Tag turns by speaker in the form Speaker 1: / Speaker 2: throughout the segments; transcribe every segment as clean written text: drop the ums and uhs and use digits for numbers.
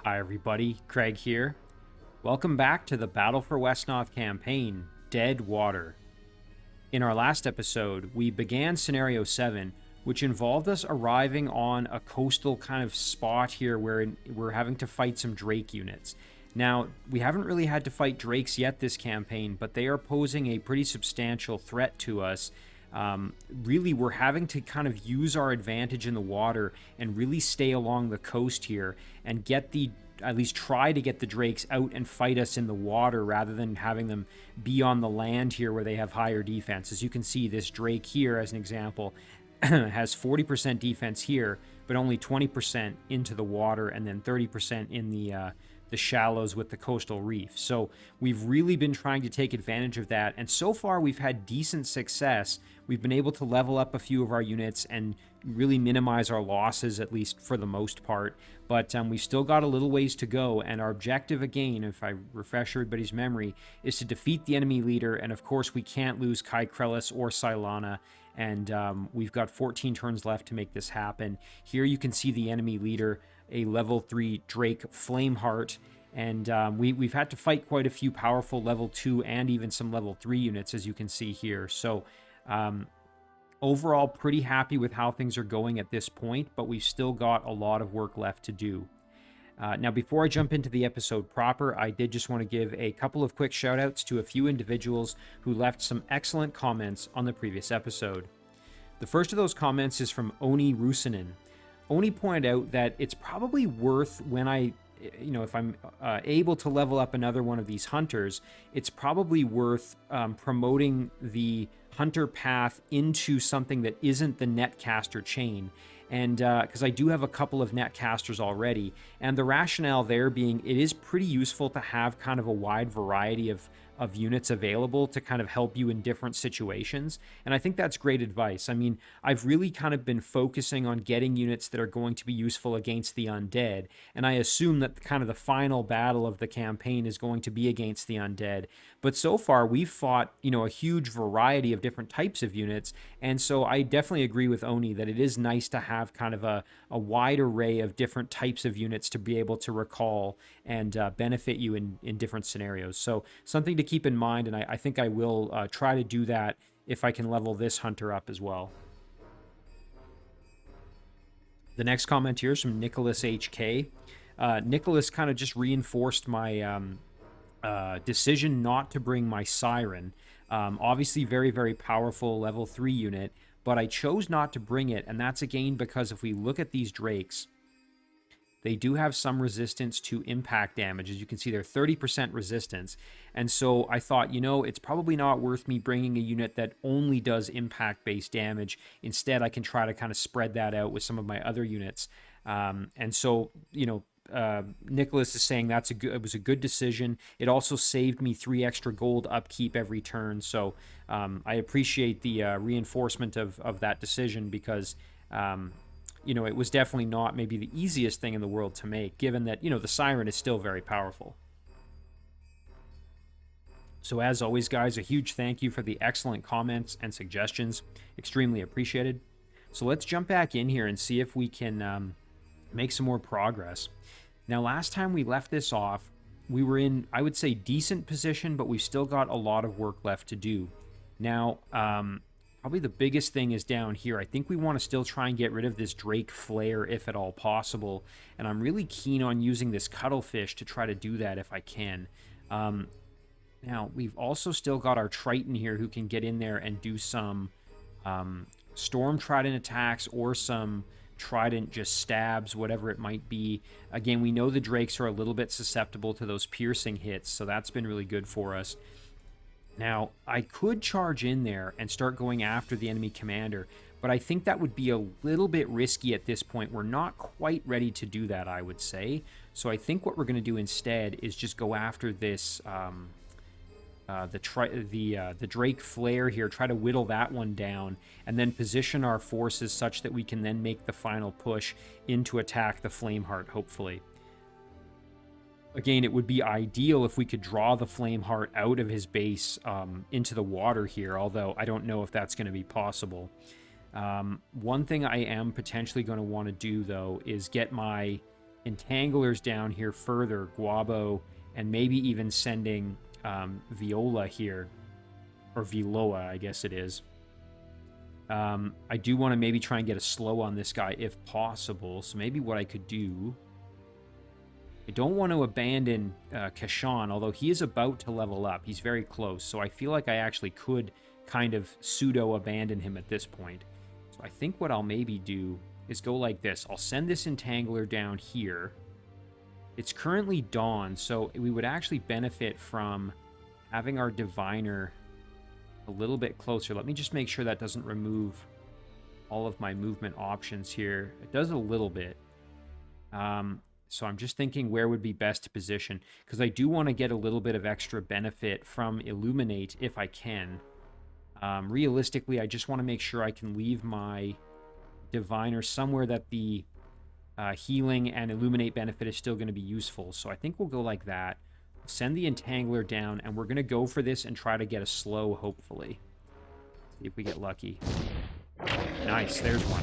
Speaker 1: Hi everybody, Craig here. Welcome back to the Battle for Wesnoth campaign, Dead Water. In our last episode, we began Scenario 7, which involved us arriving on a coastal kind of spot here where we're having to fight some Drake units. Now, we haven't really had to fight Drakes yet this campaign, but they are posing a pretty substantial threat to us. Really, we're having to kind of use our advantage in the water and really stay along the coast here and at least try to get the Drakes out and fight us in the water rather than having them be on the land here where they have higher defense. As you can see, this Drake here, as an example, has 40% defense here, but only 20% into the water and then 30% in the shallows with the coastal reef. So we've really been trying to take advantage of that, and so far we've had decent success. We've been able to level up a few of our units and really minimize our losses, at least for the most part, but we've still got a little ways to go, and our objective, again, if I refresh everybody's memory, is to defeat the enemy leader, and of course we can't lose Kai Krellis or Cylana, and we've got 14 turns left to make this happen. Here you can see the enemy leader, a level 3 Drake Flameheart, and we've had to fight quite a few powerful level 2 and even some level 3 units, as you can see here. So overall, pretty happy with how things are going at this point, but we've still got a lot of work left to do. Now, before I jump into the episode proper, I did just want to give a couple of quick shout outs to a few individuals who left some excellent comments on the previous episode. The first of those comments is from Oni Rusinen. Oni pointed out that it's probably worth, when if I'm able to level up another one of these hunters, it's probably worth promoting the hunter path into something that isn't the netcaster chain. And because I do have a couple of netcasters already, and the rationale there being it is pretty useful to have kind of a wide variety of units available to kind of help you in different situations. And I think that's great advice. I mean, I've really kind of been focusing on getting units that are going to be useful against the undead. And I assume that kind of the final battle of the campaign is going to be against the undead. But so far we've fought, a huge variety of different types of units. And so I definitely agree with Oni that it is nice to have kind of a wide array of different types of units to be able to recall and benefit you in different scenarios. So something to keep in mind, and I think I will try to do that if I can level this hunter up as well. The next comment here is from Nicholas HK. Nicholas kind of just reinforced my decision not to bring my Siren. Obviously very, very powerful level 3 unit, but I chose not to bring it, and that's again because if we look at these Drakes, they do have some resistance to impact damage. As you can see, they're 30% resistance. And so I thought, it's probably not worth me bringing a unit that only does impact-based damage. Instead, I can try to kind of spread that out with some of my other units. And so, Nicholas is saying it was a good decision. It also saved me 3 extra gold upkeep every turn. So I appreciate the reinforcement of that decision because... it was definitely not maybe the easiest thing in the world to make, given that, the Siren is still very powerful. So as always, guys, a huge thank you for the excellent comments and suggestions. Extremely appreciated. So let's jump back in here and see if we can make some more progress. Now, last time we left this off, we were in, I would say, decent position, but we've still got a lot of work left to do. Now, probably the biggest thing is down here. I think we want to still try and get rid of this Drake Flare if at all possible. And I'm really keen on using this Cuttlefish to try to do that if I can. Now, we've also still got our Triton here who can get in there and do some Storm Trident attacks or some Trident just stabs, whatever it might be. Again, we know the Drakes are a little bit susceptible to those piercing hits, so that's been really good for us. Now, I could charge in there and start going after the enemy commander, but I think that would be a little bit risky at this point. We're not quite ready to do that, I would say. So I think what we're going to do instead is just go after this, the Drake Flare here, try to whittle that one down, and then position our forces such that we can then make the final push in to attack the Flameheart, hopefully. Again, it would be ideal if we could draw the Flameheart out of his base into the water here, although I don't know if that's going to be possible. One thing I am potentially going to want to do, though, is get my entanglers down here further, Guabo, and maybe even sending Viola here, or Viloa, I guess it is. I do want to maybe try and get a slow on this guy if possible. So maybe what I could do... I don't want to abandon Kashan, although he is about to level up. He's very close, so I feel like I actually could kind of pseudo-abandon him at this point. So I think what I'll maybe do is go like this. I'll send this Entangler down here. It's currently dawn, so we would actually benefit from having our Diviner a little bit closer. Let me just make sure that doesn't remove all of my movement options here. It does a little bit. So I'm just thinking where would be best to position, because I do want to get a little bit of extra benefit from Illuminate if I can. Realistically, I just want to make sure I can leave my Diviner somewhere that the healing and Illuminate benefit is still going to be useful. So I think we'll go like that. Send the Entangler down, and we're going to go for this and try to get a slow, hopefully. See if we get lucky. Nice, there's one.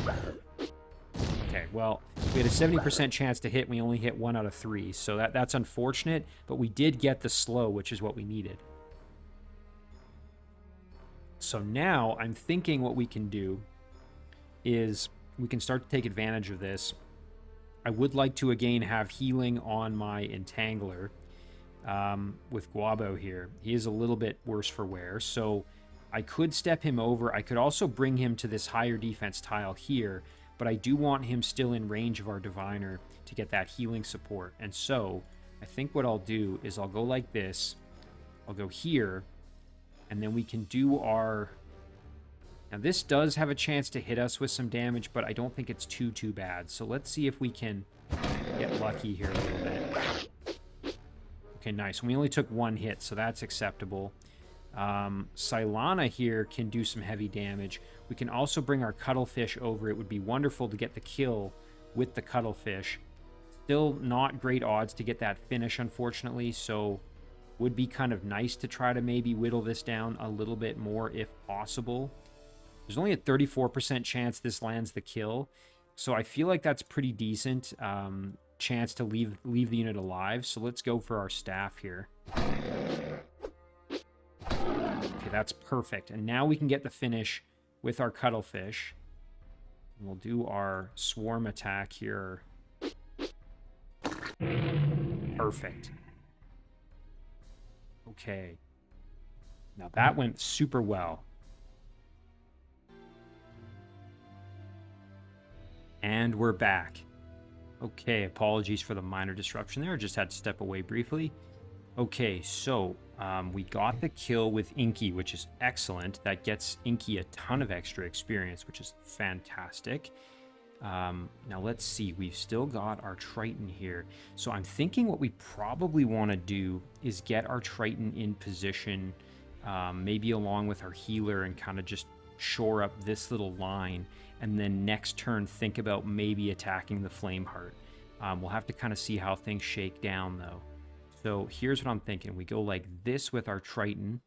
Speaker 1: Okay, well, we had a 70% chance to hit, and we only hit 1 out of 3, so that's unfortunate, but we did get the slow, which is what we needed. So now, I'm thinking what we can do is we can start to take advantage of this. I would like to, again, have healing on my Entangler. With Guabo here. He is a little bit worse for wear, so I could step him over. I could also bring him to this higher defense tile here, but I do want him still in range of our Diviner to get that healing support. And so I think what I'll do is I'll go like this. I'll go here, and then we can do our... Now this does have a chance to hit us with some damage, but I don't think it's too bad. So let's see if we can get lucky here a little bit. Okay, nice. We only took 1 hit, so that's acceptable. Cylana here can do some heavy damage. We can also bring our Cuttlefish over. It would be wonderful to get the kill with the Cuttlefish. Still not great odds to get that finish, unfortunately, so would be kind of nice to try to maybe whittle this down a little bit more if possible. There's only a 34% chance this lands the kill, so I feel like that's pretty decent. Chance to leave the unit alive, so let's go for our staff here. Okay, that's perfect, and now we can get the finish with our Cuttlefish. We'll do our swarm attack here. Perfect. Okay, now that went super well. And we're back. Okay, apologies for the minor disruption there. I just had to step away briefly. Okay, so we got the kill with Inky, which is excellent. That gets Inky a ton of extra experience, which is fantastic. Now let's see. We've still got our Triton here. So I'm thinking what we probably want to do is get our Triton in position, maybe along with our healer, and kind of just shore up this little line, and then next turn think about maybe attacking the Flameheart. We'll have to kind of see how things shake down though. So here's what I'm thinking. We go like this with our Triton,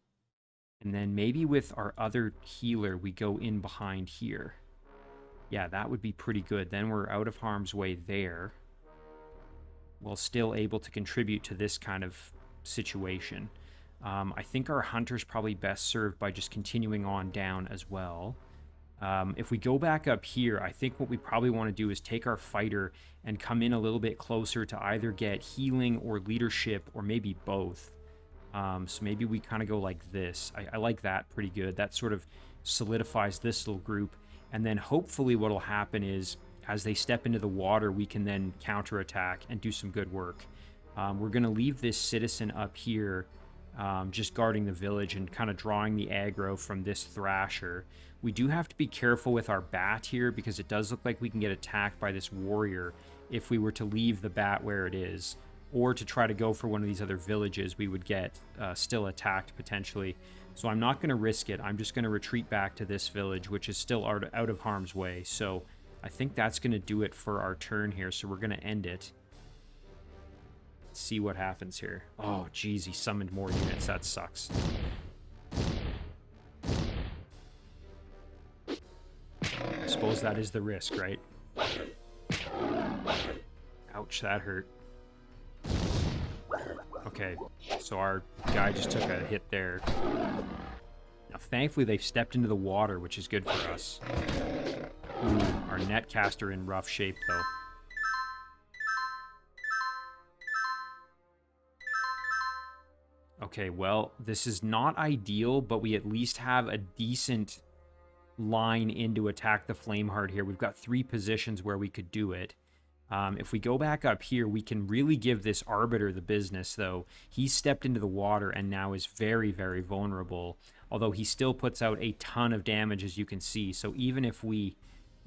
Speaker 1: and then maybe with our other healer we go in behind here. Yeah, that would be pretty good. Then we're out of harm's way there, while still able to contribute to this kind of situation. I think our Hunter's probably best served by just continuing on down as well. If we go back up here, I think what we probably want to do is take our Fighter and come in a little bit closer to either get healing or leadership, or maybe both. So maybe we kind of go like this. I like that pretty good. That sort of solidifies this little group. And then hopefully what will happen is, as they step into the water, we can then counterattack and do some good work. We're going to leave this citizen up here, just guarding the village and kind of drawing the aggro from this Thrasher. We do have to be careful with our bat here, because it does look like we can get attacked by this warrior if we were to leave the bat where it is, or to try to go for one of these other villages. We would get still attacked potentially. So I'm not going to risk it. I'm just going to retreat back to this village, which is still out of harm's way. So I think that's going to do it for our turn here. So we're going to end it. Let's see what happens here. Oh, geez, he summoned more units. That sucks. I suppose that is the risk, right? Ouch, that hurt. Okay, so our guy just took a hit there. Now, thankfully, they've stepped into the water, which is good for us. Ooh, our netcaster in rough shape, though. Okay, well, this is not ideal, but we at least have a decent line in to attack the Flameheart here. We've got 3 positions where we could do it. If we go back up here, we can really give this Arbiter the business, though. He's stepped into the water and now is very, very vulnerable, although he still puts out a ton of damage, as you can see. So even if we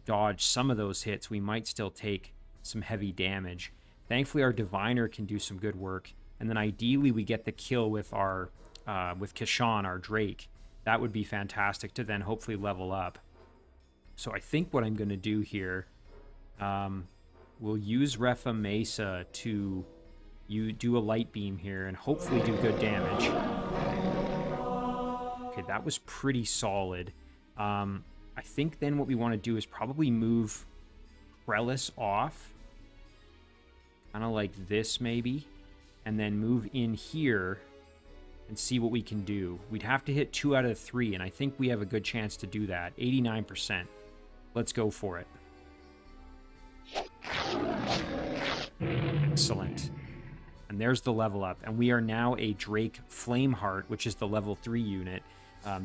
Speaker 1: dodge some of those hits, we might still take some heavy damage. Thankfully, our Diviner can do some good work, and then ideally we get the kill with our with Kashan, our Drake. That would be fantastic to then hopefully level up. So I think what I'm going to do here, we'll use Refa Mesa to do a light beam here and hopefully do good damage. Okay, that was pretty solid. I think then what we want to do is probably move Krellis off. Kind of like this, maybe. And then move in here and see what we can do. We'd have to hit 2 out of 3, and I think we have a good chance to do that. 89%. Let's go for it. Excellent. And there's the level up. And we are now a Drake Flameheart, which is the level 3 unit.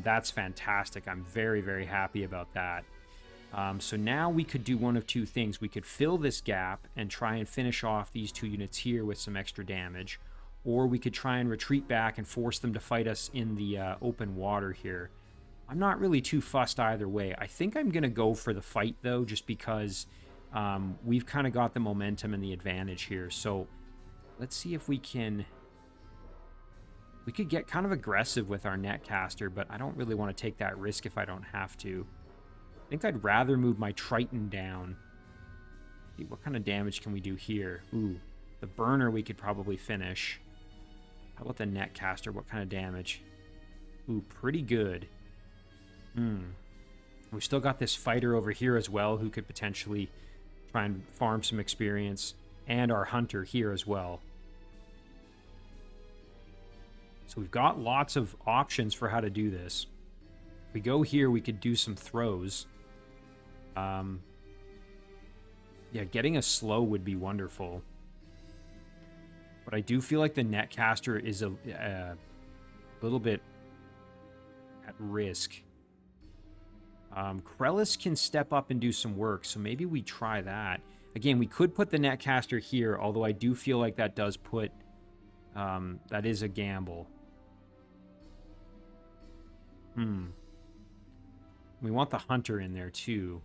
Speaker 1: That's fantastic. I'm very, very happy about that. So now we could do one of 2 things. We could fill this gap and try and finish off these 2 units here with some extra damage. Or we could try and retreat back and force them to fight us in the open water here. I'm not really too fussed either way. I think I'm going to go for the fight, though, just because we've kind of got the momentum and the advantage here. So let's see if we can... We could get kind of aggressive with our netcaster, but I don't really want to take that risk if I don't have to. I think I'd rather move my Triton down. See, what kind of damage can we do here? Ooh, the burner we could probably finish. How about the netcaster? What kind of damage? Ooh, pretty good. We've still got this fighter over here as well who could potentially try and farm some experience. And our hunter here as well. So we've got lots of options for how to do this. If we go here, we could do some throws. Yeah, getting a slow would be wonderful. But I do feel like the netcaster is a little bit at risk. Krellis can step up and do some work, so maybe we try that. Again, we could put the netcaster here, although I do feel like that does put... that is a gamble. We want the hunter in there, too.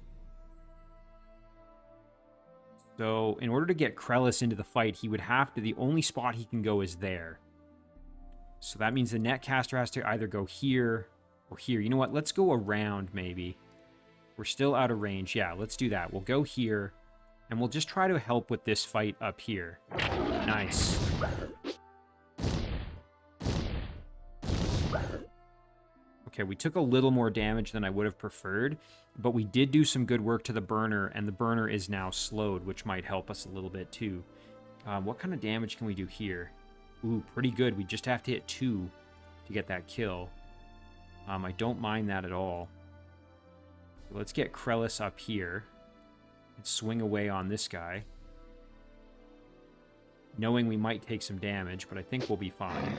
Speaker 1: So, in order to get Krellis into the fight, he would have to... The only spot he can go is there. So that means the netcaster has to either go here or here. You know what? Let's go around, maybe. We're still out of range. Yeah, let's do that. We'll go here, and we'll just try to help with this fight up here. Nice. Okay, we took a little more damage than I would have preferred, but we did do some good work to the burner, and the burner is now slowed, which might help us a little bit too. What kind of damage can we do here? Ooh, pretty good. We just have to hit 2 to get that kill. I don't mind that at all. So let's get Krellis up here and swing away on this guy. Knowing we might take some damage, but I think we'll be fine.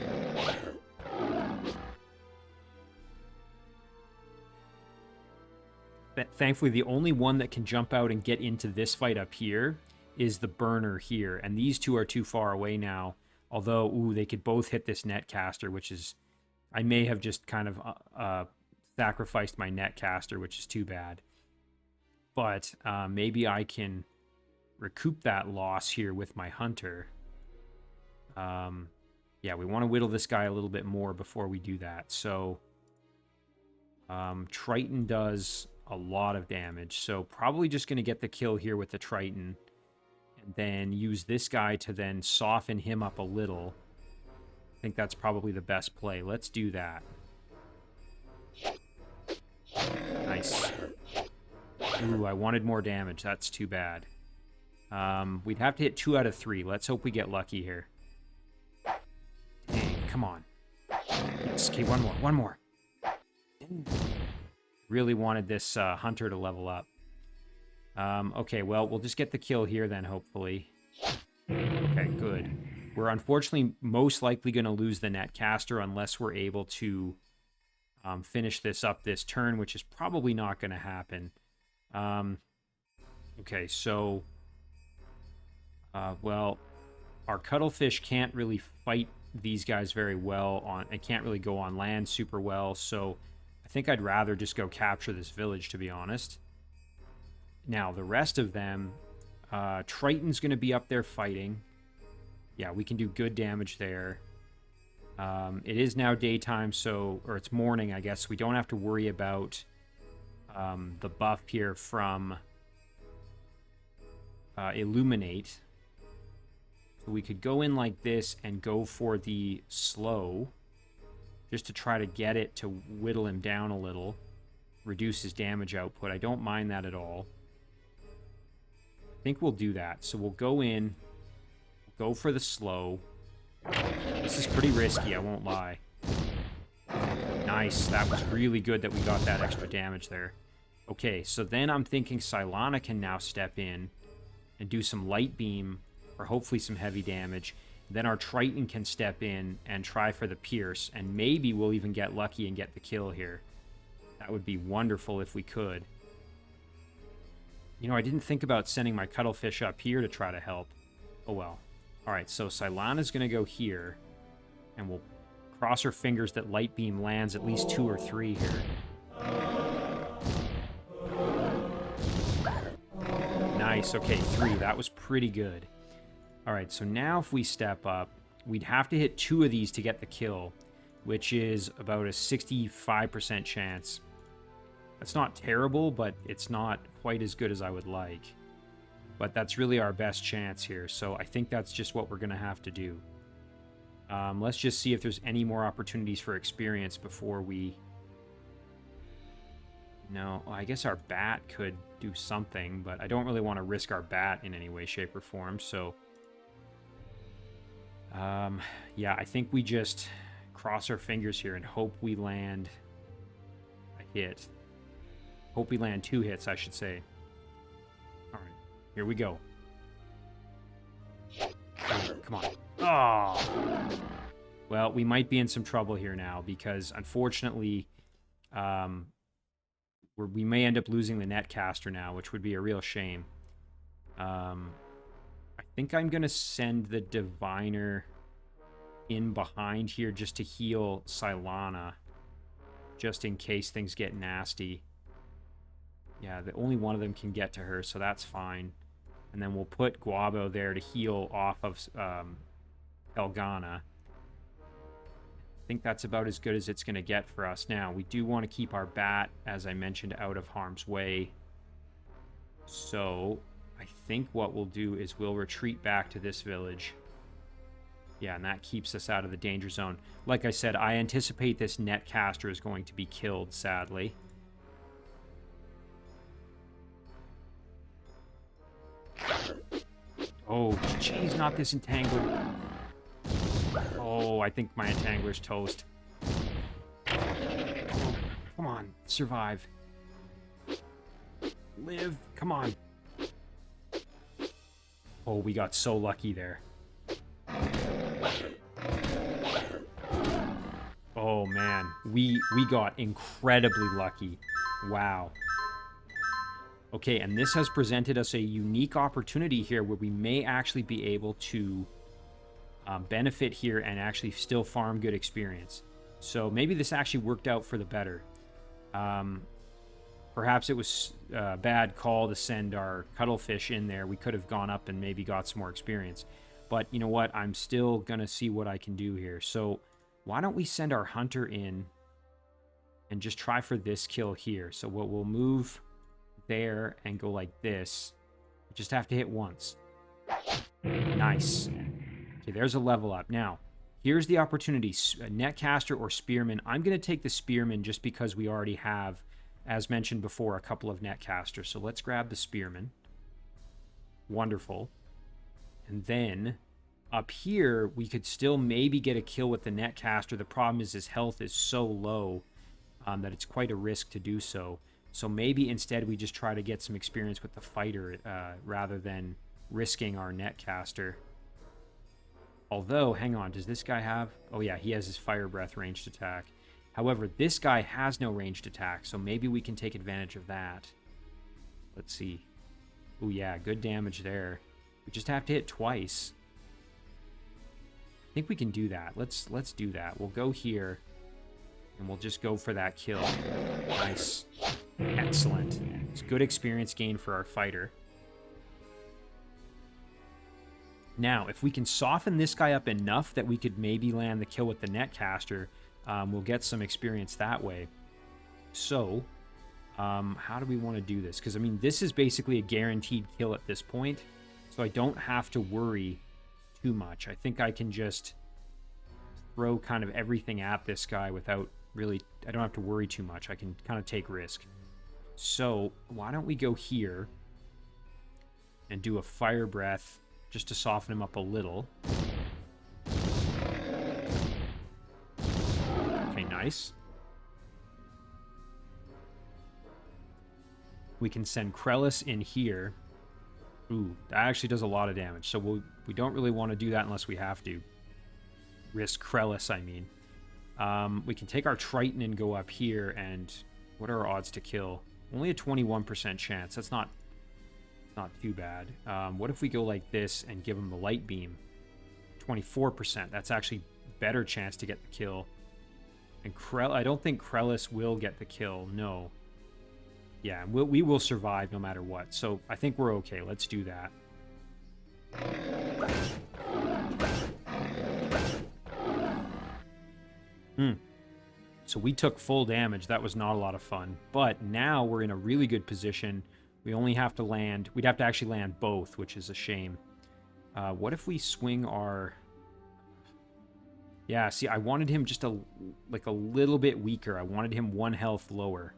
Speaker 1: Thankfully, the only one that can jump out and get into this fight up here is the burner here. And these 2 are too far away now. Although, ooh, they could both hit this netcaster, which is... I may have just kind of sacrificed my netcaster, which is too bad. But maybe I can recoup that loss here with my hunter. Yeah, we want to whittle this guy a little bit more before we do that. So, Triton does a lot of damage. So, probably just going to get the kill here with the Triton. And then use this guy to then soften him up a little. I think that's probably the best play. Let's do that. Nice. Ooh, I wanted more damage. That's too bad. We'd have to hit 2 out of 3. Let's hope we get lucky here. Dang, come on. Yes, okay, one more. Really wanted this hunter to level up. Okay, well, we'll just get the kill here then, hopefully. Okay, good. We're unfortunately most likely going to lose the netcaster unless we're able to finish this up this turn, which is probably not going to happen. Okay, so... well, our cuttlefish can't really fight these guys very well on... It can't really go on land super well, so I think I'd rather just go capture this village, to be honest. Now, the rest of them... Triton's going to be up there fighting. Yeah, we can do good damage there. It is now daytime, so... Or it's morning, I guess. We don't have to worry about the buff here from Illuminate. So we could go in like this and go for the slow. Just to try to get it to whittle him down a little. Reduce his damage output. I don't mind that at all. I think we'll do that. So we'll go in, go for the slow. This is pretty risky, I won't lie. Nice. That was really good that we got that extra damage there. Okay, so then I'm thinking Cylana can now step in and do some light beam, or hopefully some heavy damage. Then our Triton can step in and try for the pierce, and maybe we'll even get lucky and get the kill here. That would be wonderful if we could. You know, I didn't think about sending my cuttlefish up here to try to help. Oh well. Alright, so Cylana's going to go here, and we'll cross our fingers that light beam lands at least 2 or 3 here. Nice, okay, 3. That was pretty good. Alright, so now if we step up, we'd have to hit 2 of these to get the kill, which is about a 65% chance. That's not terrible, but it's not quite as good as I would like. But that's really our best chance here, so I think that's just what we're going to have to do. Let's just see if there's any more opportunities for experience before we... No, well, I guess our bat could do something, but I don't really want to risk our bat in any way, shape, or form, so... yeah, I think we just cross our fingers here and hope we land a hit. Hope we land 2 hits, I should say. Alright, here we go. Come on. Oh! Well, we might be in some trouble here now, because unfortunately, we may end up losing the netcaster now, which would be a real shame. I think I'm going to send the diviner in behind here just to heal Cylana, just in case things get nasty. Yeah, only one of them can get to her, so that's fine. And then we'll put Guabo there to heal off of Elgana. I think that's about as good as it's going to get for us. Now, we do want to keep our bat, as I mentioned, out of harm's way. So, I think what we'll do is we'll retreat back to this village. Yeah, and that keeps us out of the danger zone. Like I said, I anticipate this netcaster is going to be killed, sadly. Oh, jeez, not this entangler. Oh, I think my entangler's toast. Oh, come on, survive. Live, come on. Oh, we got so lucky there. Oh, man, we got incredibly lucky. Wow. Okay, and this has presented us a unique opportunity here where we may actually be able to benefit here and actually still farm good experience. So maybe this actually worked out for the better. Perhaps it was a bad call to send our cuttlefish in there. We could have gone up and maybe got some more experience. But you know what? I'm still going to see what I can do here. So why don't we send our hunter in and just try for this kill here. So we'll move there and go like this. Just have to hit once. Nice. Okay, there's a level up. Now, here's the opportunity. Netcaster or Spearman. I'm going to take the Spearman just because we already have, as mentioned before, a couple of Netcasters. So let's grab the Spearman. Wonderful. And then up here, we could still maybe get a kill with the netcaster. The problem is his health is so low that it's quite a risk to do so. So maybe instead we just try to get some experience with the fighter rather than risking our netcaster. Although, hang on, does this guy have... Oh yeah, he has his fire breath ranged attack. However, this guy has no ranged attack, so maybe we can take advantage of that. Let's see. Oh yeah, good damage there. We just have to hit twice. I think we can do that. Let's do that. We'll go here, and we'll just go for that kill. Nice. Excellent. It's good experience gain for our fighter. Now, if we can soften this guy up enough that we could maybe land the kill with the netcaster, we'll get some experience that way. So, how do we want to do this? Because, I mean, this is basically a guaranteed kill at this point, so I don't have to worry too much. I think I can just throw kind of everything at this guy without really... I don't have to worry too much. I can kind of take risk. So, why don't we go here and do a fire breath just to soften him up a little. Okay, nice. We can send Krellis in here. Ooh, that actually does a lot of damage. So we don't really want to do that unless we have to. Risk Krellis, I mean. We can take our Triton and go up here, and what are our odds to kill? Only a 21% chance. That's not too bad. What if we go like this and give him the light beam? 24%. That's actually better chance to get the kill. And I don't think Krellis will get the kill. No. Yeah, we will survive no matter what. So I think we're okay. Let's do that. So we took full damage. That was not a lot of fun. But now we're in a really good position. We only have to land... We'd have to actually land both, which is a shame. What if we swing our... Yeah, see, I wanted him just a little bit weaker. I wanted him 1 health lower.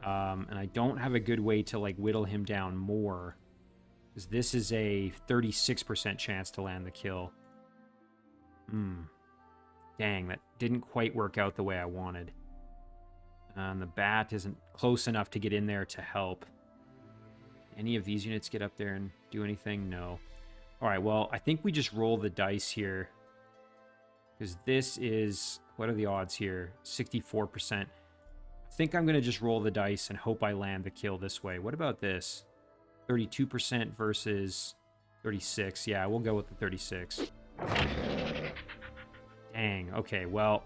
Speaker 1: And I don't have a good way to, whittle him down more. Because this is a 36% chance to land the kill. Dang, that didn't quite work out the way I wanted. And the bat isn't close enough to get in there to help. Any of these units get up there and do anything? No. Alright, well, I think we just roll the dice here. Because this is... What are the odds here? 64%. I think I'm going to just roll the dice and hope I land the kill this way. What about this? 32% versus 36. Yeah, we'll go with the 36. Dang. Okay, well,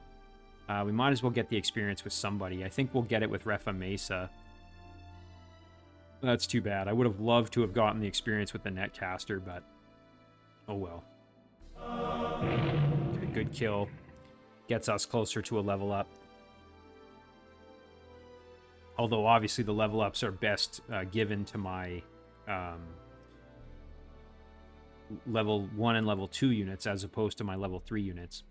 Speaker 1: we might as well get the experience with somebody. I think we'll get it with Refa Mesa. That's too bad. I would have loved to have gotten the experience with the netcaster, but oh well. Okay, good kill. Gets us closer to a level up. Although, obviously, the level ups are best given to my level 1 and level 2 units as opposed to my level 3 units.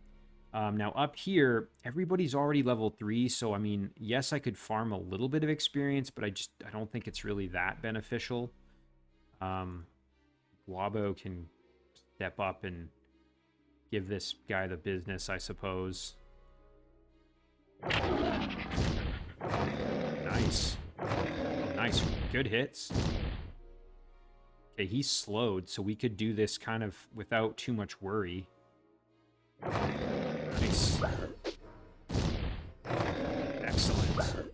Speaker 1: Now, up here, everybody's already level 3, so, I mean, yes, I could farm a little bit of experience, but I don't think it's really that beneficial. Wabo can step up and give this guy the business, I suppose. Nice. Nice. Good hits. Okay, he's slowed, so we could do this kind of without too much worry. Nice. Excellent.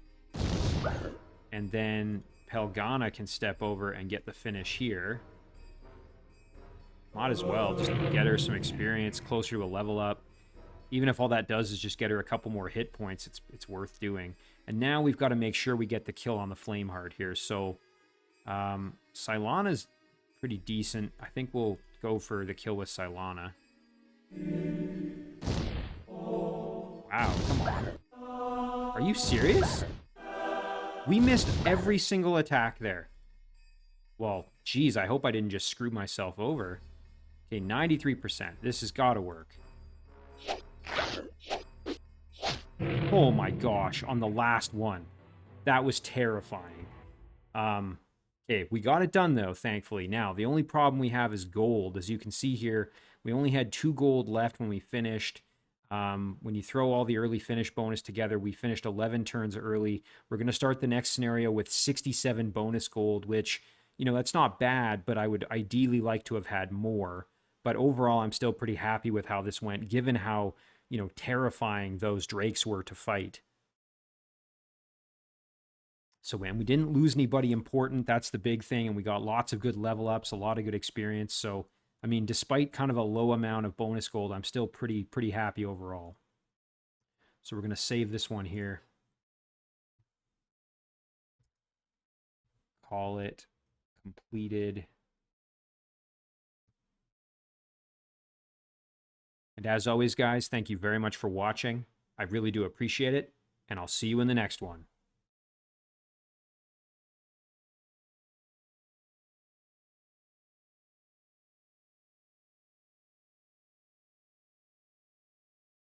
Speaker 1: And then Pelgana can step over and get the finish here. Might as well. Just get her some experience, closer to a level up. Even if all that does is just get her a couple more hit points, it's worth doing. And now we've got to make sure we get the kill on the Flameheart here. So, Cylana's pretty decent. I think we'll go for the kill with Cylana. Wow, come on. Are you serious? We missed every single attack there. Well, geez, I hope I didn't just screw myself over. Okay, 93%. This has got to work. Oh my gosh, on the last one. That was terrifying. Okay, we got it done though, thankfully. Now, the only problem we have is gold. As you can see here, we only had 2 gold left when we finished. When you throw all the early finish bonus together, we finished 11 turns early. We're going to start the next scenario with 67 bonus gold, which, that's not bad, but I would ideally like to have had more. But overall, I'm still pretty happy with how this went, given how, terrifying those drakes were to fight. So, man, we didn't lose anybody important. That's the big thing. And we got lots of good level ups, a lot of good experience. So, I mean, despite kind of a low amount of bonus gold, I'm still pretty happy overall. So we're going to save this one here. Call it completed. And as always, guys, thank you very much for watching. I really do appreciate it. And I'll see you in the next one.